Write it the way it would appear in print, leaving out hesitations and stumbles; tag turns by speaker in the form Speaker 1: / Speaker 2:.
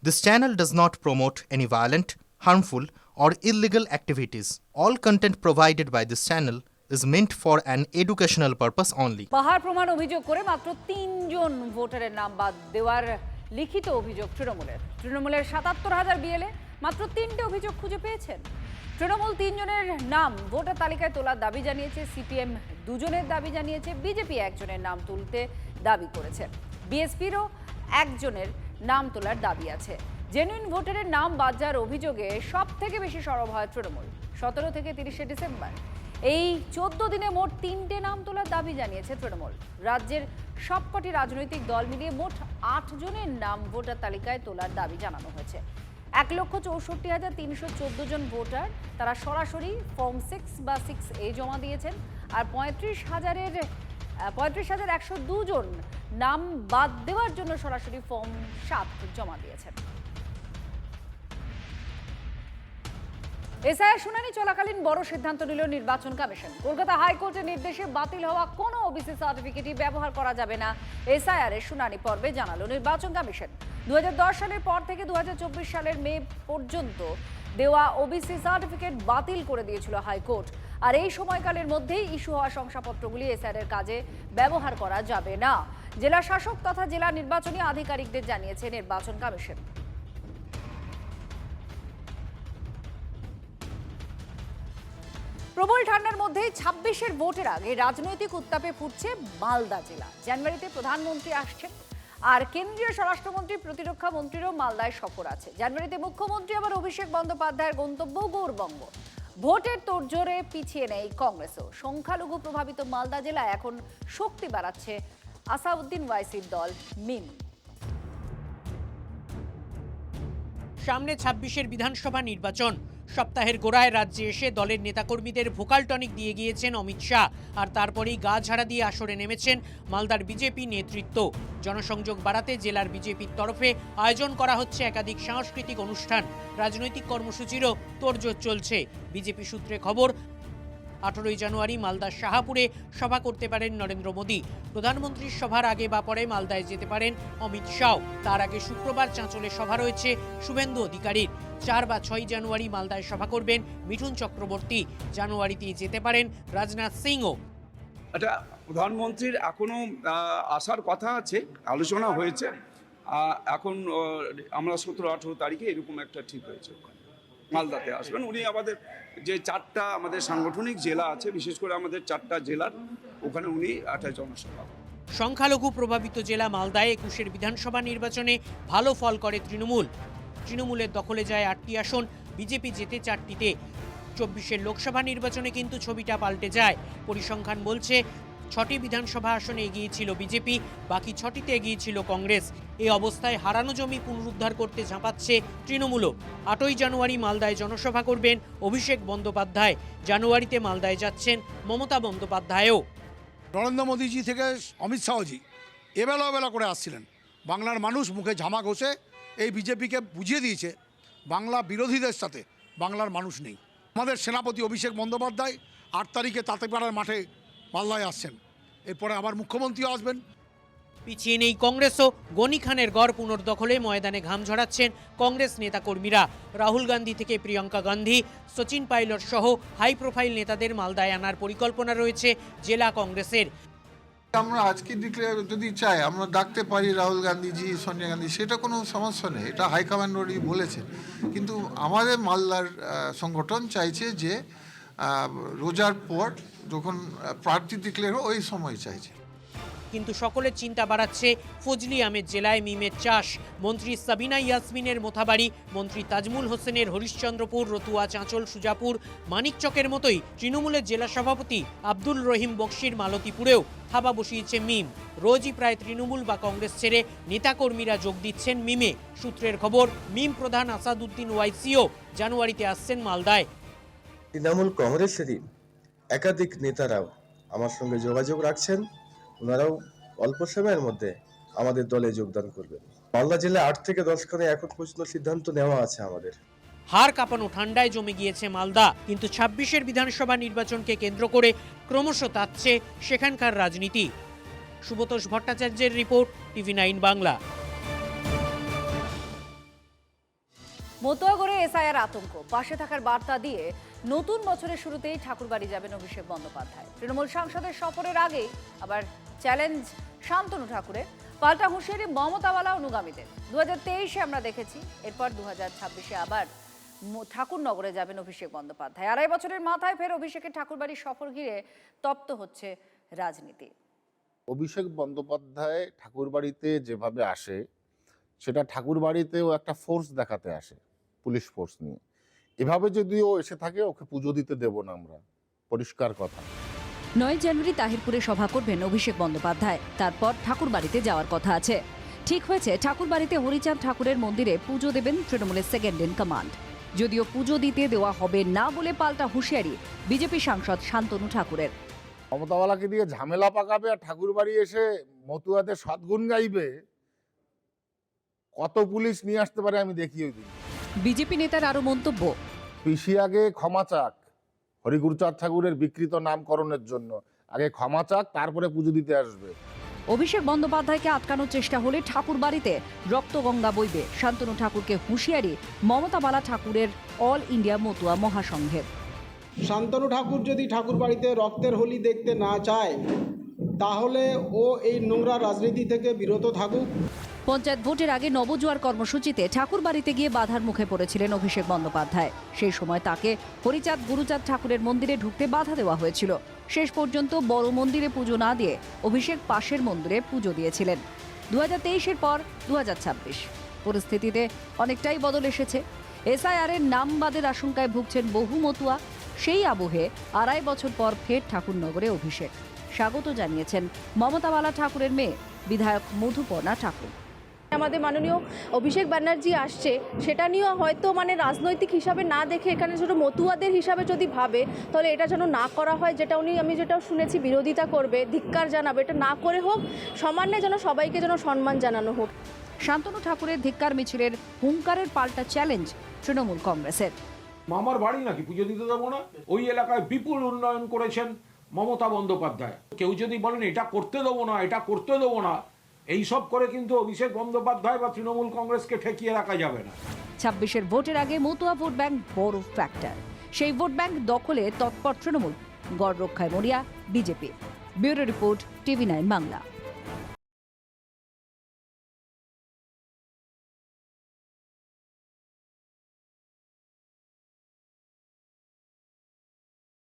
Speaker 1: This channel does not promote any violent, harmful, or illegal activities. All content provided by this channel is meant for an educational purpose only.
Speaker 2: পাহাড় প্রমাণ অভিযোগ করে মাত্র 3 জন ভোটারের নাম বাদ দেওয়ার লিখিত অভিযোগ তৃণমূলের ৭৭,০০০ বিএলএ মাত্র 3টে অভিযোগ খুঁজে পেয়েছেন। তৃণমূল 3 জনের নাম ভোটার তালিকায় তোলার দাবি জানিয়েছে, সিপিএম 2 জনের দাবি জানিয়েছে, বিজেপি 1 জনের নাম তুলতে দাবি করেছে, বিএসপিরও 1 জনের নাম তোলার দাবি আছে। জেনুইন ভোটারের নাম বাদ যাওয়ার অভিযোগে সব থেকে বেশি সরব হয় তৃণমূল। 17 থেকে 30শে ডিসেম্বর এই 14 দিনে মোট 3টে নাম তোলার দাবি জানিয়েছে তৃণমূল। রাজ্যের সবকটি রাজনৈতিক দল মিলিয়ে মোট 8 জনের নাম ভোটার তালিকায় তোলার দাবি জানানো হয়েছে। 1,64,314 জন ভোটার তারা সরাসরি ফর্ম 6 বা 6A জমা দিয়েছেন, আর 35,102 জন নাম বাদ দেওয়ার জন্য সরাসরি ফর্ম 7 জমা দিয়েছেন। এসআইআর শুনানি চলাকালীন বড় সিদ্ধান্ত নিল নির্বাচন কমিশন। কলকাতা হাইকোর্টের নির্দেশে বাতিল হওয়া কোনো ওবিসি সার্টিফিকেটই ব্যবহার করা যাবে না এসআইআর এর শুনানি পর্বে, জানালো নির্বাচন কমিশন। 2010 সালের পর থেকে 2024 সালের মে পর্যন্ত দেওয়া ওবিসি সার্টিফিকেট বাতিল করে দিয়েছিল হাইকোর্ট, আর এই সময়কালের মধ্যেই ইস্যু হওয়া শংসাপত্রগুলি এসআইআর এর কাজে ব্যবহার করা যাবে না, জেলা শাসক তথা জেলা নির্বাচনী আধিকারিকদের জানিয়েছে নির্বাচন কমিশন। প্রবল ঠান্ডার মধ্যে 26-এর ভোটের আগে রাজনৈতিক উত্তাপে ফুটছে মালদা জেলা। জানুয়ারিতে প্রধানমন্ত্রী আসছেন, আর কেন্দ্রীয় স্বরাষ্ট্রমন্ত্রী, প্রতিরক্ষা মন্ত্রীরও মালদায় সফর আছে। জানুয়ারিতে মুখ্যমন্ত্রী আবার অভিষেক বন্দ্যোপাধ্যায়ের গন্তব্য গৌরবঙ্গ। ভোটের তোড়জোড়ে পিছিয়ে নেই কংগ্রেসও। সংখ্যালঘু প্রভাবিত মালদা জেলায় এখন শক্তি বাড়াচ্ছে আসাউদ্দিন ওয়াইসির দল মিম।
Speaker 3: সামনে 26-এর বিধানসভা নির্বাচন। সপ্তাহের গোড়ায় রাজ্যে এসে দলের নেতাকর্মীদের ভোকাল টনিক দিয়ে গিয়েছেন অমিত শাহ, আর তারপরেই গা ঝাড়া দিয়ে আসরে নেমেছেন মালদার বিজেপি নেতৃত্ব। জনসংযোগ বাড়াতে জেলার বিজেপির তরফে আয়োজন করা হচ্ছে একাধিক সাংস্কৃতিক অনুষ্ঠান। রাজনৈতিক কর্মসূচিরও তোড়জোড় চলছে। বিজেপি সূত্রে খবর, 18ই জানুয়ারি মালদার শাহাপুরে সভা করতে পারেন নরেন্দ্র মোদী। প্রধানমন্ত্রীর সভার আগে বা পরে মালদায় যেতে পারেন অমিত শাহ। তার আগে শুক্রবার চাঁচলে সভা রয়েছে শুভেন্দু অধিকারীর। 4 বা 6 জানুয়ারি মালদায় সভা করবেন মিঠুন চক্রবর্তী। জানুয়ারিতে যেতে পারেন রাজনাথ সিংও।
Speaker 4: এটা প্রধানমন্ত্রীর এখনো আসার কথা আছে, আলোচনা হয়েছে। এখন আমরা 17-18 তারিখে এরকম একটা ঠিক হয়েছে, মালদাতে আসবেন উনি। আমাদের যে 4টা আমাদের সাংগঠনিক জেলা আছে, বিশেষ করে আমাদের 4টা জেলার ওখানে উনি একটা জনসভা।
Speaker 3: সংখ্যালঘু প্রভাবিত জেলা মালদায় 21-এর বিধানসভা নির্বাচনে ভালো ফল করে তৃণমূল। তৃণমূলের দখলে যায় 8টি আসন, বিজেপি জেতে 4টিতে। 24-এর লোকসভা নির্বাচনে কিন্তু ছবিটা পাল্টে যায়। পরিসংখ্যান বলছে 6টি বিধানসভা আসনে এগিয়েছিল বিজেপি, বাকি 6টিতে এগিয়েছিল কংগ্রেস। এই অবস্থায় হারানো জমি পুনরুদ্ধার করতে ঝাঁপাচ্ছে তৃণমূলও। 8ই জানুয়ারি মালদায় জনসভা করবেন অভিষেক বন্দ্যোপাধ্যায়। জানুয়ারিতে মালদায় যাচ্ছেন মমতা বন্দ্যোপাধ্যায়ও।
Speaker 5: নরেন্দ্র মোদীজি থেকে অমিত শাহজি এবেলা করে আসছিলেন। বাংলার মানুষ মুখে ঝামা ঘষে এই বিজেপিকে বুঝিয়ে দিয়েছে বাংলা বিরোধীদের সাথে বাংলার মানুষ নেই। আমাদের সেনাপতি অভিষেক বন্দ্যোপাধ্যায় 8 তারিখে তাঁতেপাড়ার মাঠে মালদায় আসছেন, এরপরে আবার মুখ্যমন্ত্রীও আসবেন।
Speaker 3: পিছিয়ে নেই কংগ্রেসও। গনি খানের গড় পুনর্দখলে ময়দানে ঘাম ঝরাচ্ছেন কংগ্রেস নেতাকর্মীরা। রাহুল গান্ধী থেকে প্রিয়াঙ্কা গান্ধী, সচিন পাইলট সহ হাই প্রোফাইল নেতাদের মালদায় আনার পরিকল্পনা রয়েছে জেলা কংগ্রেসের।
Speaker 6: আমরা আজকে ডিক্লেয়ার যদি চাই আমরা ডাকতে পারি রাহুল গান্ধীজি, সোনিয়া গান্ধী, সেটা কোনো সমস্যা নেই, এটা হাইকমান্ড অলরেডি বলেছে। কিন্তু আমাদের মালদার সংগঠন চাইছে যে রোজার পর যখন প্রার্থী ডিক্লেয়ার হয় ওই সময় চাইছে।
Speaker 3: কিন্তু সকলের চিন্তা বাড়াচ্ছে ফজলি আহমেদ জেলায় মিমের চাষ। মন্ত্রী সাবিনা ইয়াসমিনের মোথাবাড়ি, মন্ত্রী তাজমুল হোসেনের হরিশ্চন্দ্রপুর, রতুয়া, চাঁচল, সুজাপুর, মানিকচকের মতোই তৃণমূলের জেলা সভাপতি আব্দুল রহিম বক্সির মালতীপুরেও থাবা বসিয়েছে মিম। রোজই প্রায় তৃণমূল বা কংগ্রেস ছেড়ে নেতাকর্মীরা যোগ দিচ্ছেন মিমে। সূত্রের খবর, মিম প্রধান আসাদুদ্দিন ওয়াইসিও জানুয়ারিতে আসছেন মালদায়।
Speaker 7: তৃণমূল কংগ্রেসেরই একাধিক নেতারাও আমার সঙ্গে যোগাযোগ রাখছেন, ওনারাও অল্প সময়ের মধ্যে আমাদের দলে যোগদান করবেন। মালদা জেলায় 8 থেকে 10 খানে এখন পর্যন্ত সিদ্ধান্ত নেওয়া আছে আমাদের।
Speaker 3: হাড় কাঁপানো ঠান্ডায় জমে গিয়েছে মালদা, কিন্তু 26-এর বিধানসভা নির্বাচনকে কেন্দ্র করে ক্রমশ তাচ্ছে সেখানকার রাজনীতি। সুব্রতোষ ভট্টাচার্যের রিপোর্ট, TV9 বাংলা।
Speaker 2: মতুয়াগড়ে এসআইআর আতঙ্ক, পাশে থাকার বার্তা দিয়ে নতুন বছরের শুরুতেই ঠাকুরবাড়ি যাবেন অভিষেক বন্দ্যোপাধ্যায়। তৃণমূল সাংসদের সফরের আগে আবার চ্যালেঞ্জ শান্তনু ঠাকুরের, পাল্টা হুঁশিয়ারি মমতাওয়ালা অনুগামীদের। 2023-এ আমরা দেখেছি, এরপর 2026-এ আবার ঠাকুরনগরে যাবেন অভিষেক বন্দ্যোপাধ্যায়। 2.5 বছরের মাথায় ফের অভিষেকের ঠাকুরবাড়ির সফর ঘিরে তপ্ত হচ্ছে রাজনীতি।
Speaker 8: অভিষেক বন্দ্যোপাধ্যায় ঠাকুরবাড়িতে যেভাবে আসে, সেটা ঠাকুরবাড়িতেও একটা ফোর্স দেখাতে আসে, পুলিশ ফোর্স নিয়ে। এভাবে যদি ও এসে থাকে, ওকে পুজো দিতে দেব না আমরা, পরিষ্কার কথা।
Speaker 2: 9 জানুয়ারি তাহিরপুরে সভা করবেন অভিষেক বন্দ্যোপাধ্যায়, তারপর ঠাকুরবাড়িতে যাওয়ার কথা আছে। ঠিক হয়েছে, ঠাকুরবাড়িতে হরিচাঁদ ঠাকুরের মন্দিরে পুজো দেবেন তৃণমূলের সেকেন্ড ইন কমান্ড। যদিও পুজো দিতে দেওয়া হবে না বলে পাল্টা হুঁশিয়ারি বিজেপি সাংসদ শান্তনু ঠাকুরের।
Speaker 8: মমতাওয়ালাকে দিয়ে ঝামেলা পাকাবে আর ঠাকুরবাড়ি এসে মতুয়াদের সদ্গুণ গাইবে, কত পুলিশ নিয়ে আসতে পারে আমি দেখি ওই দিন।
Speaker 2: বিজেপি নেতার আরো মন্তব্য,
Speaker 8: পিসি আগে ক্ষমা চাক হরিগুরচাঁদ ঠাকুরের বিকৃত নামকরণের জন্য, আগে ক্ষমা চাক, তারপরে পুজো দিতে আসবে।
Speaker 2: অভিষেক বন্দ্যোপাধ্যায়কে আটকানোর চেষ্টা হলে ঠাকুরবাড়িতে রক্তগঙ্গা বইবে। শান্তনু ঠাকুরকে হুঁশিয়ারি মমতাবালা ঠাকুরের অল ইন্ডিয়া মতুয়া মহাসংঘের।
Speaker 9: শান্তনু ঠাকুর যদি ঠাকুর বাড়িতে রক্তের হোলি দেখতে না চায়, তাহলে ও এই নোংরা রাজনীতি থেকে বিরত থাকুক।
Speaker 2: পঞ্চায়েত ভোটের আগে নবজোয়ার কর্মসূচিতে ঠাকুরবাড়িতে গিয়ে বাধার মুখে পড়েছিলেন অভিষেক বন্দ্যোপাধ্যায়। সেই সময় তাকে হরিচাঁদ গুরুচাঁদ ঠাকুরের মন্দিরে ঢুকতে বাধা দেওয়া হয়েছিল। শেষ পর্যন্ত বড় মন্দিরে পুজো না দিয়ে অভিষেক পাশের মন্দিরে পুজো দিয়েছিলেন। 2023-এর পর 2026 পরিস্থিতিতে অনেকটাই বদল এসেছে। এসআইআরের নাম বাদের আশঙ্কায় ভুগছেন বহু মতুয়া। সেই আবহে 2.5 বছর পর ফের ঠাকুরনগরে অভিষেক। স্বাগত জানিয়েছেন মমতাওয়ালা ঠাকুরের মেয়ে বিধায়ক মধুপর্ণা ঠাকুর।
Speaker 10: আমাদের মাননীয় অভিষেক ব্যানার্জি আসছে, সেটা নিয়েও হয়তো রাজনৈতিক হিসাবে না দেখে এখানে ছোটো মতুয়াদের হিসাবে যদি ভাবে, তাহলে এটা যেন না করা হয়। যেটা আমি যেটা শুনেছি বিরোধিতা করবে, ধিক্কার জানাবে, এটা না করে হোক, সমানে যেন সবাইকে যেন সম্মান জানানো হোক।
Speaker 2: শান্তনু ঠাকুরের ধিক্কার মিছিলের হুঙ্কারের পাল্টা চ্যালেঞ্জ তৃণমূল কংগ্রেসের।
Speaker 11: মামার বাড়ি নাকি পুজো দিতে দেবো না? ওই এলাকায় বিপুল উন্নয়ন করেছেন মমতা বন্দ্যোপাধ্যায়। কেউ যদি বলেন এটা করতে দেবো না, এটা করতে দেবো না, এইসব করে কিন্তু অভিষেক বন্দ্যোপাধ্যায় বা তৃণমূল কংগ্রেসকে ঠেকিয়ে রাখা যাবে না।
Speaker 2: 26-এর ভোটের আগে মতুয়া ভোট ব্যাংক বড় ফ্যাক্টর। সেই ভোট ব্যাংক দখলে তৎপর তৃণমূল, গড় রক্ষায় মরিয়া BJP. Bureau report, TV9 Bangla.